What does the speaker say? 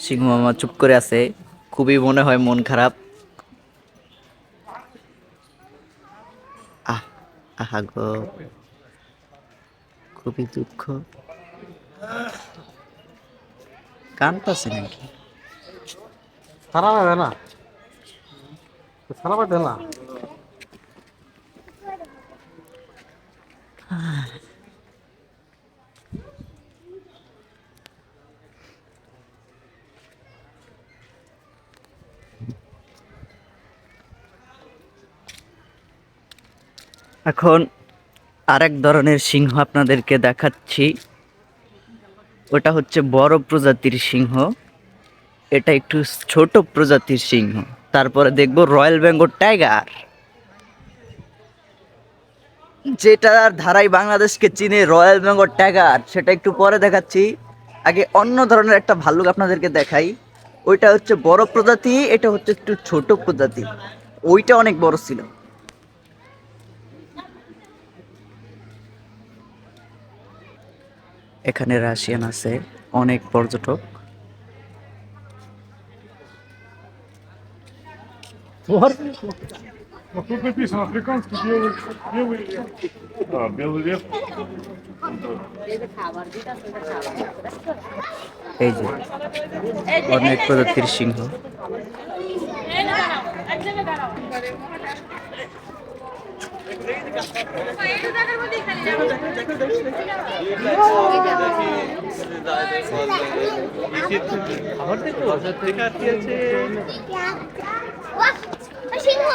সিংহ মামা চুপ করে আছে, খুবই মনে হয় মন খারাপ। আহ আহা গো, খুবই দুঃখ। কানতাছে নাকি? সারা বাজে না, সারা বাজে না। এখন আরেক ধরনের সিংহ আপনাদেরকে দেখাচ্ছি। ওটা হচ্ছে বড় প্রজাতির সিংহ, এটা একটু ছোট প্রজাতির সিংহ। তারপরে দেখবো রয়্যাল বেঙ্গল টাইগার, যেটার ধারাই বাংলাদেশকে চিনে, রয়্যাল বেঙ্গল টাইগার, সেটা একটু পরে দেখাচ্ছি। আগে অন্য ধরনের একটা ভাল্লুক আপনাদেরকে দেখাই। ওইটা হচ্ছে বড় প্রজাতি, এটা হচ্ছে একটু ছোট প্রজাতি। ওইটা অনেক বড় ছিল। এখানে রাশিয়ান আছে, অনেক পর্যটক। Вот тут написано африканский белый лев. А, белый лев. এই যে অনেক প্রজাতির সিংহ। সিংহ